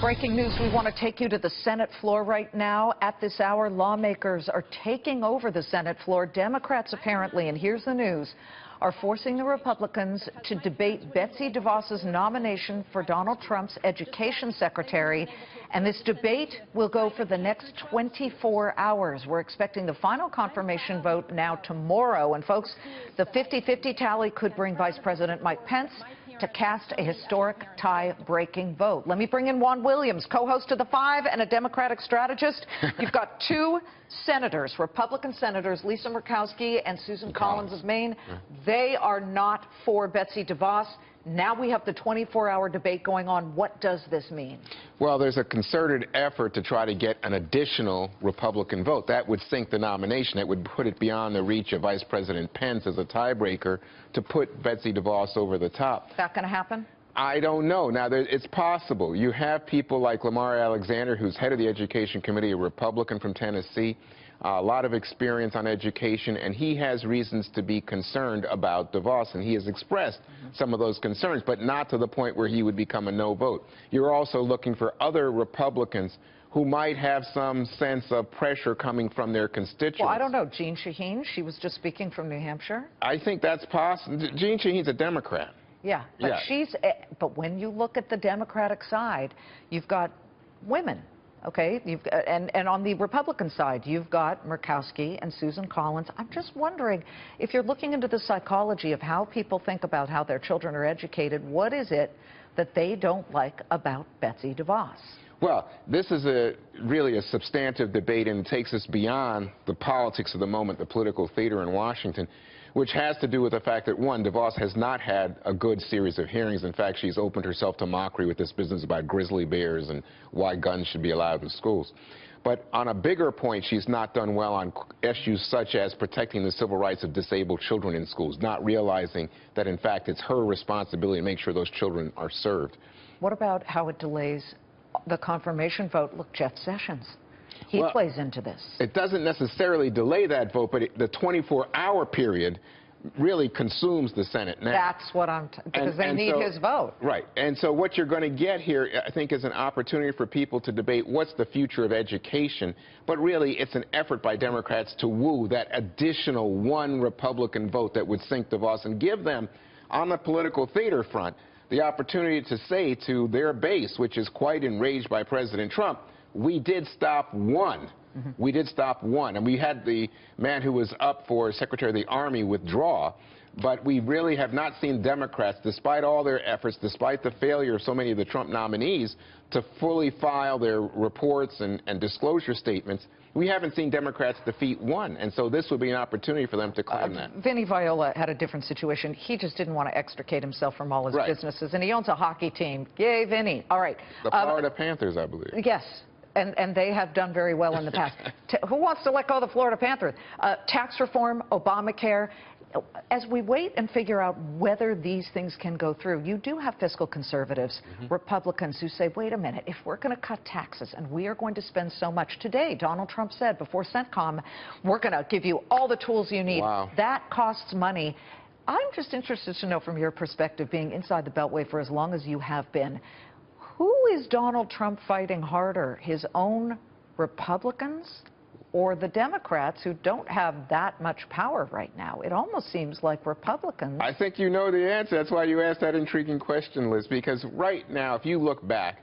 Breaking news, we want to take you to the Senate floor right now. At this hour, lawmakers are taking over the Senate floor. Democrats apparently, and here's the news, are forcing the Republicans to debate Betsy DeVos' nomination for Donald Trump's education secretary. And this debate will go for the next 24 hours. We're expecting the final confirmation vote now tomorrow. And folks, the 50-50 tally could bring Vice President Mike Pence to cast a historic tie-breaking vote. Let me bring in Juan Williams, co-host of The Five and a Democratic strategist. You've got two senators, Republican senators, Lisa Murkowski and Susan Collins of Maine. They are not for Betsy DeVos. Now we have the 24-hour debate going on. What does this mean? Well, there's a concerted effort to try to get an additional Republican vote. That would sink the nomination. That would put it beyond the reach of Vice President Pence as a tiebreaker to put Betsy DeVos over the top. Is that going to happen? I don't know. Now, it's possible. You have people like Lamar Alexander, who's head of the Education Committee, a Republican from Tennessee, a lot of experience on education, and he has reasons to be concerned about DeVos, and he has expressed some of those concerns, but not to the point where he would become a no vote. You're also looking for other Republicans who might have some sense of pressure coming from their constituents. Well, I don't know. Jeanne Shaheen, she was just speaking from New Hampshire. I think that's possible. Jeanne Shaheen's a Democrat. Yeah, but but when you look at the Democratic side, you've got women, okay? And on the Republican side, you've got Murkowski and Susan Collins. I'm just wondering, if you're looking into the psychology of how people think about how their children are educated, what is it that they don't like about Betsy DeVos? Well, this is really a substantive debate, and it takes us beyond the politics of the moment, the political theater in Washington, which has to do with the fact that, one, DeVos has not had a good series of hearings. In fact, she's opened herself to mockery with this business about grizzly bears and why guns should be allowed in schools. But on a bigger point, she's not done well on issues such as protecting the civil rights of disabled children in schools, not realizing that, in fact, it's her responsibility to make sure those children are served. What about how it delays the confirmation vote? Look, Jeff Sessions. He plays into this. It doesn't necessarily delay that vote, but the 24-hour period really consumes the Senate now. That's what because they need his vote. Right. And so what you're going to get here, I think, is an opportunity for people to debate what's the future of education. But really, it's an effort by Democrats to woo that additional one Republican vote that would sink DeVos and give them, on the political theater front, the opportunity to say to their base, which is quite enraged by President Trump, we did stop one. We did stop one. And we had the man who was up for Secretary of the Army withdraw. But we really have not seen Democrats, despite all their efforts, despite the failure of so many of the Trump nominees to fully file their reports and disclosure statements, we haven't seen Democrats defeat one. And so this would be an opportunity for them to claim that. Vinny Viola had a different situation. He just didn't want to extricate himself from all his businesses. And he owns a hockey team. Yay, Vinny. All right. The Florida Panthers, I believe. Yes. And they have done very well in the past. Who wants to let go of the Florida Panthers? Tax reform, Obamacare. As we wait and figure out whether these things can go through, you do have fiscal conservatives, Republicans, who say, wait a minute, if we're going to cut taxes and we are going to spend so much today, Donald Trump said before CENTCOM, we're going to give you all the tools you need. Wow. That costs money. I'm just interested to know from your perspective, being inside the Beltway for as long as you have been, who is Donald Trump fighting harder, his own Republicans or the Democrats who don't have that much power right now? It almost seems like Republicans. I think you know the answer. That's why you asked that intriguing question, Liz, because right now, if you look back,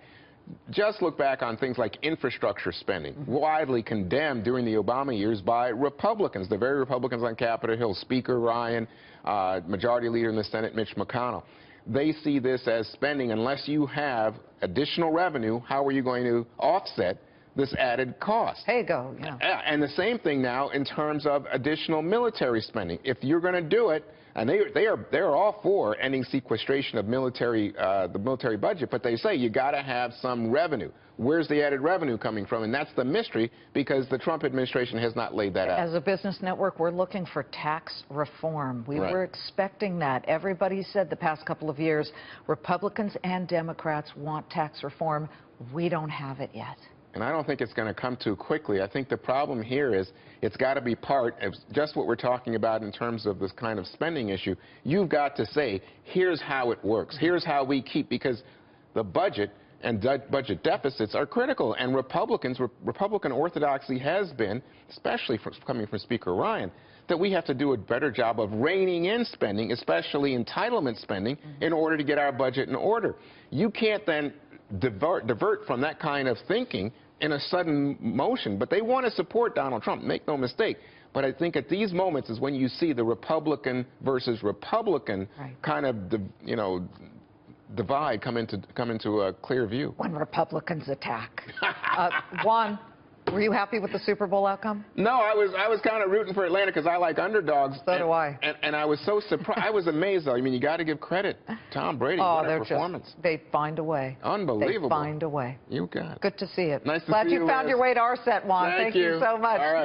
just look back on things like infrastructure spending, widely condemned during the Obama years by Republicans, the very Republicans on Capitol Hill, Speaker Ryan, Majority Leader in the Senate, Mitch McConnell. They see this as spending. Unless you have additional revenue, how are you going to offset this added cost? There you go. Yeah. And the same thing now in terms of additional military spending. If you're going to do it, and they're all for ending sequestration of the military budget, but they say you got to have some revenue. Where's the added revenue coming from? And that's the mystery, because the Trump administration has not laid that out. As a business network, we're looking for tax reform. We were expecting that. Everybody said the past couple of years, Republicans and Democrats want tax reform. We don't have it yet. And I don't think it's going to come too quickly. I think the problem here is it's got to be part of just what we're talking about in terms of this kind of spending issue. You've got to say, here's how it works. Here's how we keep, because the budget and budget deficits are critical. And Republican orthodoxy has been, especially coming from Speaker Ryan, that we have to do a better job of reining in spending, especially entitlement spending, in order to get our budget in order. You can't then divert from that kind of thinking in a sudden motion. But they want to support Donald Trump, make no mistake. But I think at these moments is when you see the Republican versus Republican kind of, divide come into a clear view. When Republicans attack. Juan, were you happy with the Super Bowl outcome? No, I was kind of rooting for Atlanta because I like underdogs. So do I. And I was so surprised. I was amazed, though. I mean, you got to give credit. Tom Brady, what a performance. They find a way. Unbelievable. They find a way. You got it. Good to see it. Nice to Glad see you found your way to our set, Juan. Thank you so much. All right.